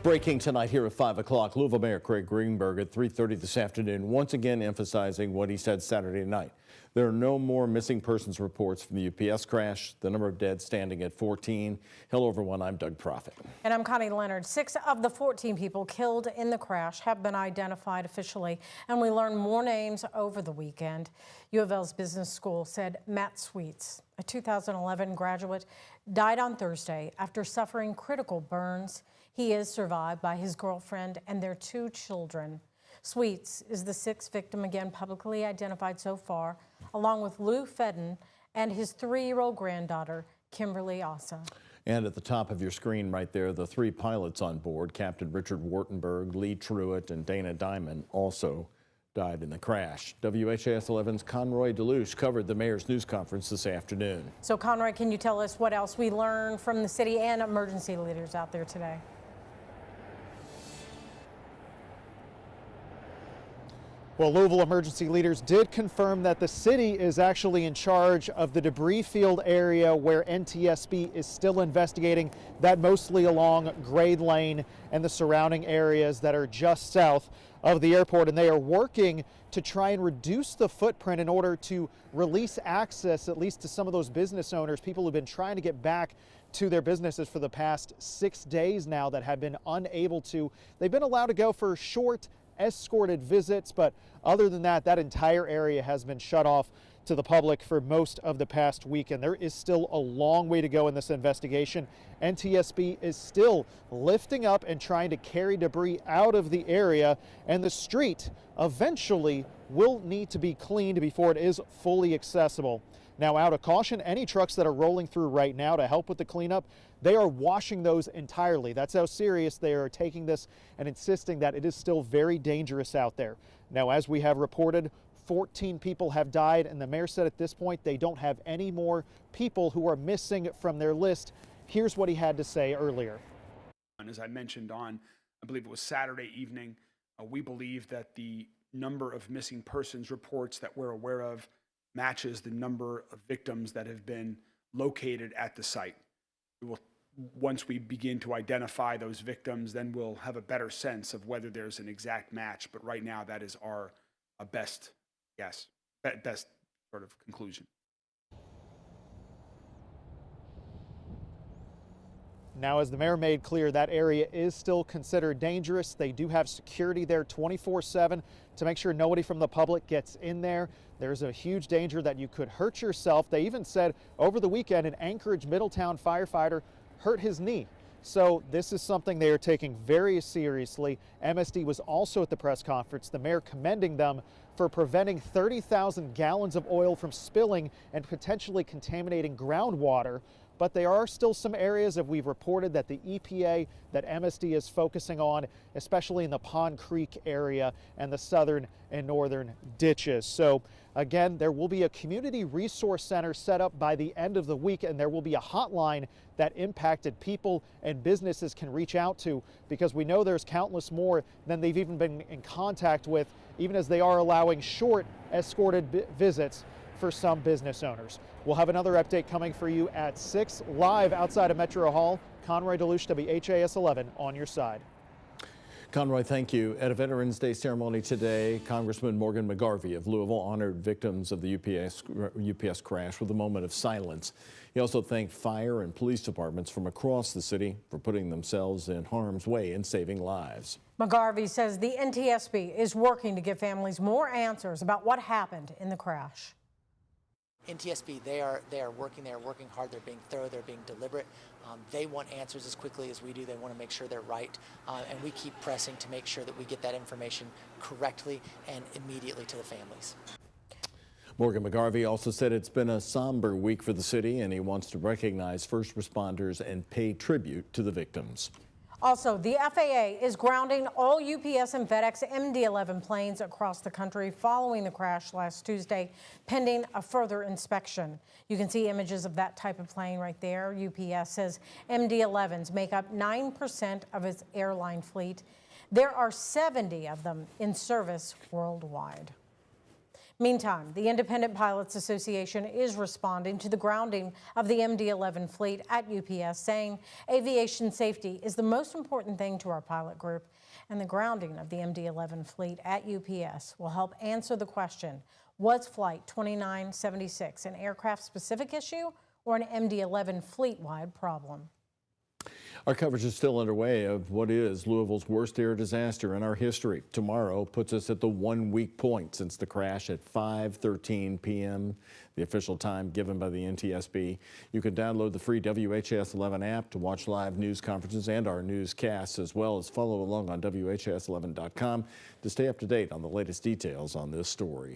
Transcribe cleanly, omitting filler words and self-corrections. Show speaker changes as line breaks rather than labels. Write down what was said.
Breaking tonight here at 5 o'clock, Louisville Mayor Craig Greenberg at 3:30 this afternoon, once again emphasizing what he said Saturday night. There are no more missing persons reports from the UPS crash. The number of dead standing at 14. Hello, everyone. I'm Doug Proffitt.
And I'm Connie Leonard. 6 of the 14 people killed in the crash have been identified officially, and we learned more names over the weekend. U of L's business school said Matt Sweets, a 2011 graduate, died on Thursday after suffering critical burns. He is survived by his girlfriend and their 2 children. Sweets is the 6th victim, again publicly identified so far, along with Lou Fedden and his 3-year-old granddaughter, Kimberly Asa.
And at the top of your screen right there, the 3 pilots on board, Captain Richard Wartenberg, Lee Truitt, and Dana Diamond, also died in the crash. WHAS 11's Conroy DeLuce covered the mayor's news conference this afternoon.
So Conroy, can you tell us what else we learned from the city and emergency leaders out there today?
Well, Louisville emergency leaders did confirm that the city is actually in charge of the debris field area where NTSB is still investigating, that mostly along Grade Lane and the surrounding areas that are just south of the airport. And they are working to try and reduce the footprint in order to release access, at least to some of those business owners, people who've been trying to get back to their businesses for the past 6 days now that have been unable to. They've been allowed to go for short escorted visits, but other than that, that entire area has been shut off to the public for most of the past week, and there is still a long way to go in this investigation. NTSB is still lifting up and trying to carry debris out of the area, and the street eventually will need to be cleaned before it is fully accessible. Now, out of caution, any trucks that are rolling through right now to help with the cleanup, they are washing those entirely. That's how serious they are taking this and insisting that it is still very dangerous out there. Now, as we have reported, 14 people have died, and the mayor said at this point they don't have any more people who are missing from their list. Here's what he had to say earlier.
As I mentioned on, I believe it was Saturday evening, we believe that the number of missing persons reports that we're aware of matches the number of victims that have been located at the site. Once we begin to identify those victims, then we'll have a better sense of whether there's an exact match. But right now, that is our best guess, best sort of conclusion.
Now, as the mayor made clear, that area is still considered dangerous. They do have security there 24/7 to make sure nobody from the public gets in there. There's a huge danger that you could hurt yourself. They even said over the weekend an Anchorage Middletown firefighter hurt his knee. So this is something they are taking very seriously. MSD was also at the press conference, the mayor commending them for preventing 30,000 gallons of oil from spilling and potentially contaminating groundwater. But there are still some areas that we've reported that the EPA, that MSD is focusing on, especially in the Pond Creek area and the southern and northern ditches. So again, there will be a community resource center set up by the end of the week, and there will be a hotline that impacted people and businesses can reach out to, because we know there's countless more than they've even been in contact with, even as they are allowing short escorted visits for some business owners. We'll have another update coming for you at 6 live outside of Metro Hall. Conroy DeLuce, WHAS 11 on your side.
Conroy, thank you. At a Veterans Day ceremony today, Congressman Morgan McGarvey of Louisville honored victims of the UPS crash with a moment of silence. He also thanked fire and police departments from across the city for putting themselves in harm's way and saving lives.
McGarvey says the NTSB is working to give families more answers about what happened in the crash.
NTSB, they are working hard, they're being thorough, they're being deliberate. They want answers as quickly as we do. They want to make sure they're right, and we keep pressing to make sure that we get that information correctly and immediately to the families.
Morgan McGarvey also said it's been a somber week for the city, and he wants to recognize first responders and pay tribute to the victims.
Also, the FAA is grounding all UPS and FedEx MD-11 planes across the country following the crash last Tuesday, pending a further inspection. You can see images of that type of plane right there. UPS says MD-11s make up 9% of its airline fleet. There are 70 of them in service worldwide. Meantime, the Independent Pilots Association is responding to the grounding of the MD-11 fleet at UPS, saying aviation safety is the most important thing to our pilot group, and the grounding of the MD-11 fleet at UPS will help answer the question, was Flight 2976 an aircraft-specific issue or an MD-11 fleet-wide problem?
Our coverage is still underway of what is Louisville's worst air disaster in our history. Tomorrow puts us at the 1 week point since the crash at 5:13 p.m., the official time given by the NTSB. You can download the free WHAS 11 app to watch live news conferences and our newscasts, as well as follow along on WHAS11.com to stay up to date on the latest details on this story.